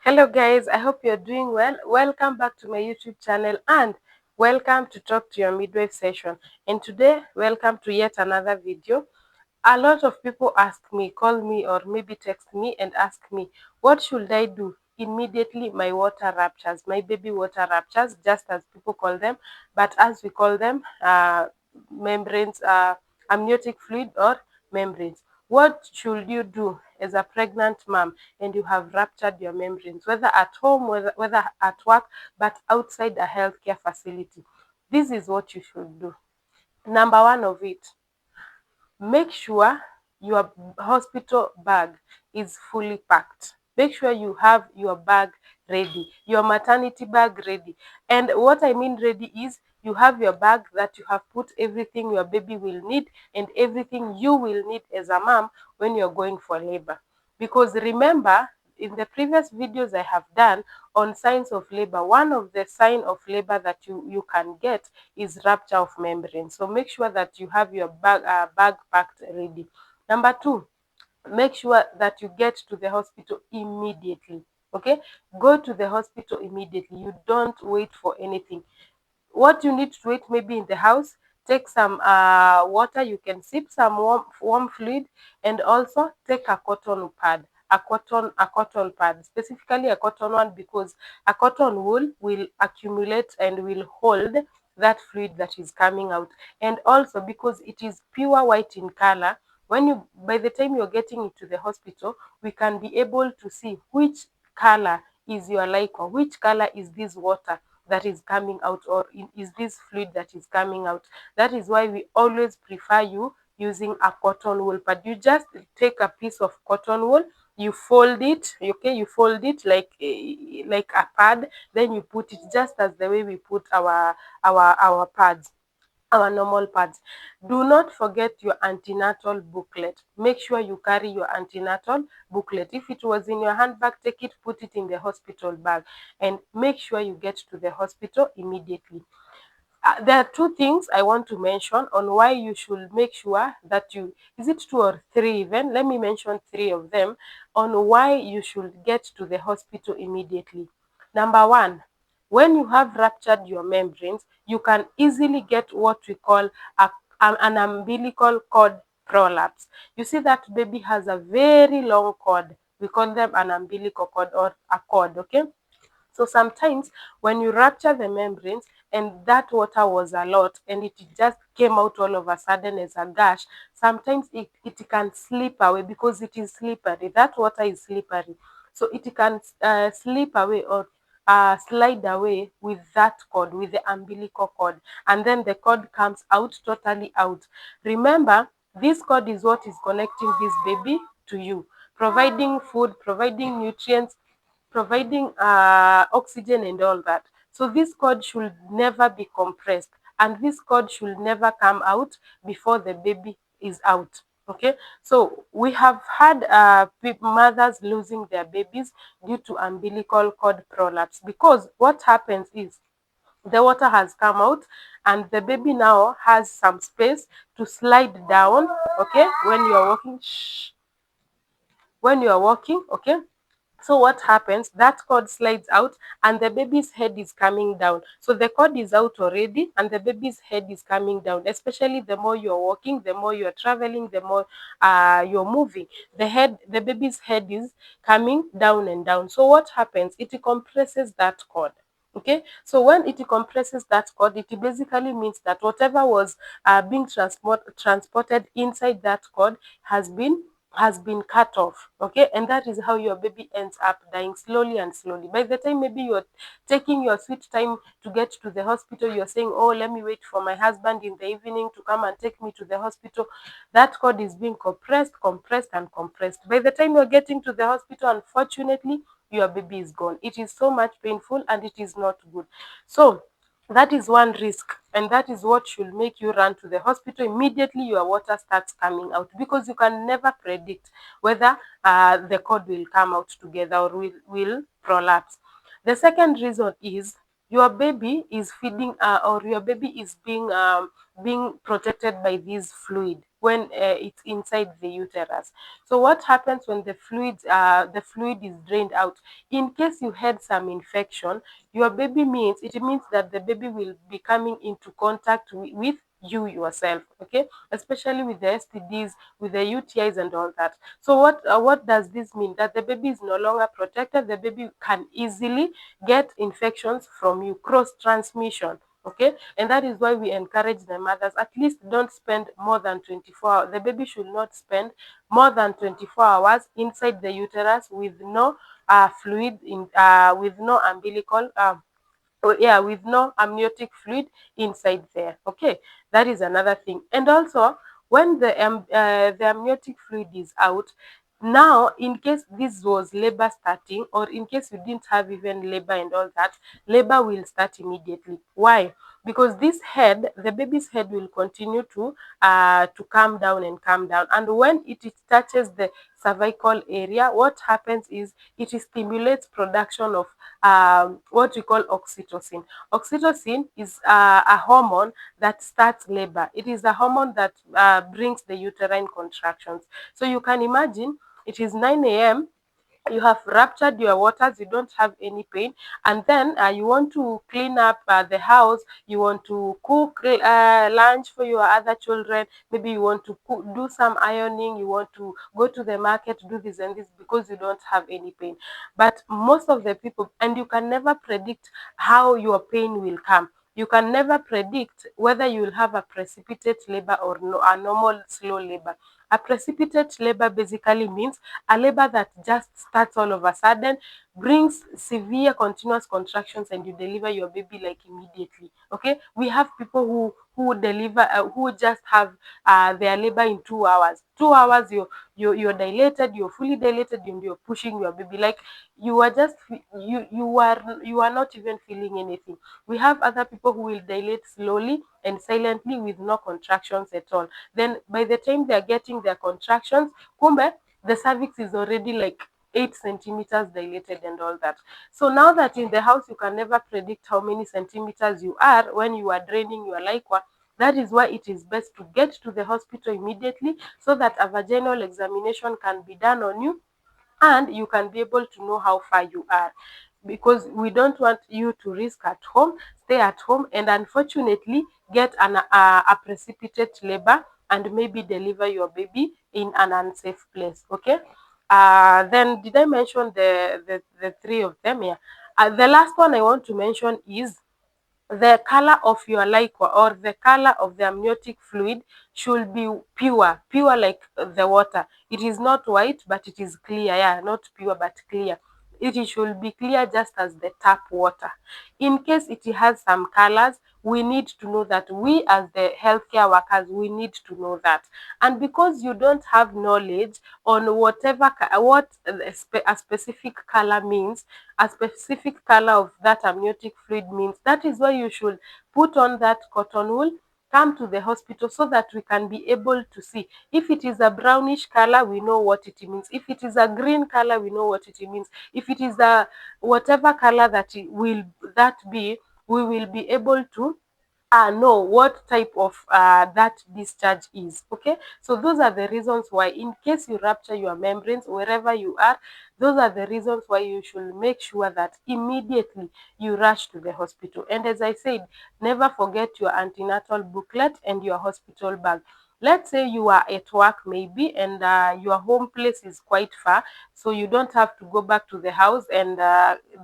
Hello guys, I hope you're doing well. Welcome back to my YouTube channel and welcome to Talk to Your Midwife session. And today, welcome to yet another video. A lot of people ask me, call me or maybe text me and ask me, what should I do? Immediately my water ruptures, my baby water ruptures, just as people call them, but as we call them, membranes, amniotic fluid or membranes. What should you do as a pregnant mom and you have ruptured your membranes, whether at home, whether at work, but outside a healthcare facility? This is what you should do. Number one of it, make sure your hospital bag is fully packed. Make sure you have your bag ready, your maternity bag ready. And what I mean ready is you have your bag that you have put everything your baby will need and everything you will need as a mom when you're going for labor. Because remember, in the previous videos I have done on signs of labor, one of the sign of labor that you can get is rupture of membrane. So make sure that you have your bag packed ready. Number two, make sure that you get to the hospital immediately. Okay, go to the hospital immediately. You don't wait for anything. What you need to wait, maybe in the house, take some water, you can sip some warm fluid, and also take a cotton pad, a cotton pad, specifically a cotton one, because a cotton wool will accumulate and will hold that fluid that is coming out. And also because it is pure white in color, when you by the time you're getting into the hospital, we can be able to see which color is your liquor, which color is this water that is coming out, or is this fluid that is coming out. That is why we always prefer you using a cotton wool pad. You just take a piece of cotton wool, you fold it, okay, you fold it like a pad, then you put it just as the way we put our pads, our normal pads. Do not forget your antenatal booklet. Make sure you carry your antenatal booklet. If it was in your handbag, take it, put it in the hospital bag, and make sure you get to the hospital immediately. There are two things I want to mention on why you should make sure that you, is it two or three even? Let me mention three of them on why you should get to the hospital immediately. Number one, when you have ruptured your membranes, you can easily get what we call an umbilical cord prolapse. You see that baby has a very long cord. We call them an umbilical cord or a cord, okay? So sometimes when you rupture the membranes and that water was a lot and it just came out all of a sudden as a gush, sometimes it can slip away because it is slippery. That water is slippery. So it can slip away or slide away with that cord, with the umbilical cord. And then the cord comes out, totally out. Remember, this cord is what is connecting this baby to you, providing food, providing nutrients, providing oxygen and all that. So this cord should never be compressed and this cord should never come out before the baby is out. Okay, so we have had mothers losing their babies due to umbilical cord prolapse, because what happens is the water has come out and the baby now has some space to slide down. Okay, when you are walking, when you are walking, okay, so what happens, that cord slides out and the baby's head is coming down. So the cord is out already and the baby's head is coming down. Especially the more you're walking, the more you're traveling, the more you're moving, the baby's head is coming down and down. So what happens, it compresses that cord. Okay, so when it compresses that cord, it basically means that whatever was being transported inside that cord has been cut off. Okay, and that is how your baby ends up dying slowly and slowly. By the time maybe you're taking your sweet time to get to the hospital, you're saying, oh, let me wait for my husband in the evening to come and take me to the hospital. That cord is being compressed and compressed. By the time you're getting to the hospital, unfortunately your baby is gone. It is so much painful and it is not good. So that is one risk, and that is what should make you run to the hospital immediately your water starts coming out, because you can never predict whether the cord will come out together or will prolapse. The second reason is your baby is feeding or your baby is being protected by this fluid when it's inside the uterus. So what happens when the fluid is drained out? In case you had some infection, your baby means it means that the baby will be coming into contact with you yourself, okay, especially with the STDs, with the UTIs and all that. So what does this mean? That the baby is no longer protected. The baby can easily get infections from you, cross transmission. Okay, and that is why we encourage the mothers, at least don't spend more than 24 hours. The baby should not spend more than 24 hours inside the uterus with no fluid in with no umbilical yeah, with no amniotic fluid inside there. Okay, that is another thing. And also, when the amniotic fluid is out, now in case this was labor starting, or in case you didn't have even labor and all that, labor will start immediately. Why? Because this head, the baby's head, will continue to come down and come down, and when it touches the cervical area, what happens is it stimulates production of what we call oxytocin. Oxytocin is a hormone that starts labor. It is a hormone that brings the uterine contractions. So you can imagine it is 9 a.m., you have ruptured your waters, you don't have any pain, and then you want to clean up the house, you want to cook lunch for your other children, maybe you want to do some ironing, you want to go to the market, do this and this, because you don't have any pain. But most of the people, and you can never predict how your pain will come. You can never predict whether you will have a precipitate labor or no, a normal slow labor. A precipitate labor basically means a labor that just starts all of a sudden, brings severe continuous contractions, and you deliver your baby like immediately. Okay, we have people who deliver who just have their labor in 2 hours. 2 hours, you're dilated, you're fully dilated, and you're pushing your baby like you are just you are not even feeling anything. We have other people who will dilate slowly and silently with no contractions at all. Then by the time they are getting their contractions, kumbe the cervix is already like 8 centimeters dilated and all that. So now that in the house you can never predict how many centimeters you are when you are draining your liquor, that is why it is best to get to the hospital immediately so that a vaginal examination can be done on you and you can be able to know how far you are, because we don't want you to risk at home, stay at home, and unfortunately get a precipitate labor and maybe deliver your baby in an unsafe place. Okay, then did I mention the three of them? Yeah. The last one I want to mention is the color of your liquor, or the color of the amniotic fluid, should be pure like the water. It is not white, but it is clear. Yeah, not pure but clear. It should be clear just as the tap water. In case it has some colors, we need to know that. We as the healthcare workers, we need to know that. And because you don't have knowledge on what a specific color means, a specific color of that amniotic fluid means, that is why you should put on that cotton wool, come to the hospital so that we can be able to see. If it is a brownish color, we know what it means. If it is a green color, we know what it means. If it is a whatever color that it will that be, we will be able to know what type of that discharge is. Okay, so those are the reasons why, in case you rupture your membranes wherever you are, those are the reasons why you should make sure that immediately you rush to the hospital. And as I said, never forget your antenatal booklet and your hospital bag. Let's say you are at work maybe, and your home place is quite far, so you don't have to go back to the house and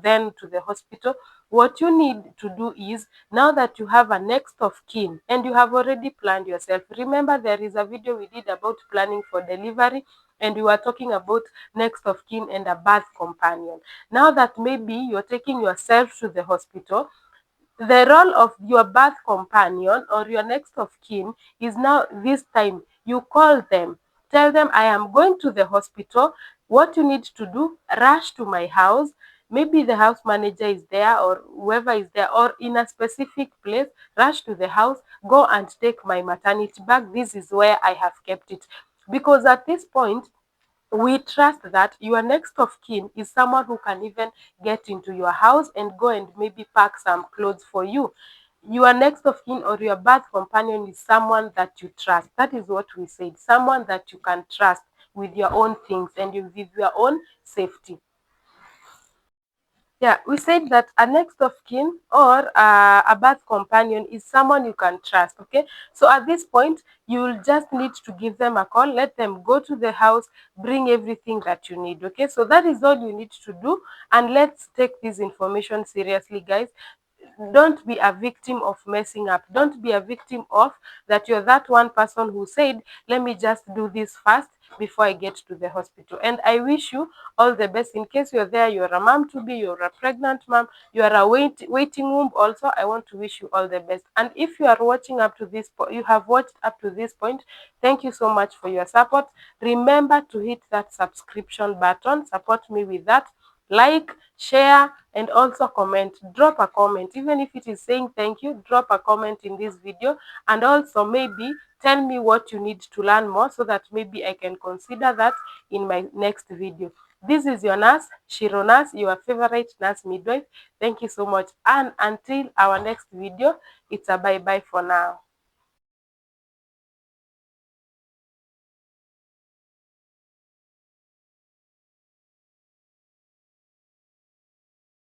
then to the hospital. What you need to do is, now that you have a next of kin and you have already planned yourself, remember there is a video we did about planning for delivery, and we were talking about next of kin and a birth companion. Now that maybe you're taking yourself to the hospital, the role of your birth companion or your next of kin is now, this time you call them, tell them, I am going to the hospital. What you need to do, rush to my house. Maybe the house manager is there or whoever is there, or in a specific place. Rush to the house, go and take my maternity bag. This is where I have kept it. Because at this point, we trust that your next of kin is someone who can even get into your house and go and maybe pack some clothes for you. Your next of kin or your birth companion is someone that you trust. That is what we said. Someone that you can trust with your own things and with your own safety. Yeah, we said that a next of kin or a birth companion is someone you can trust. Okay, so at this point, you'll just need to give them a call, let them go to the house, bring everything that you need. Okay, so that is all you need to do, and let's take this information seriously, guys. Don't be a victim of messing up. Don't be a victim of that you're that one person who said, let me just do this first before I get to the hospital. And I wish you all the best. In case you're there, you're a mom to be, you're a pregnant mom, you are a waiting womb also, I want to wish you all the best. And if you are watching up to this point, you have watched up to this point, thank you so much for your support. Remember to hit that subscription button. Support me with that. Like, share, and also comment. Drop a comment, even if it is saying thank you. Drop a comment in this video, and also maybe tell me what you need to learn more so that maybe I can consider that in my next video. This is your nurse Shiro Nurse, your favorite nurse midwife. Thank you so much, and until our next video, it's a bye bye for now.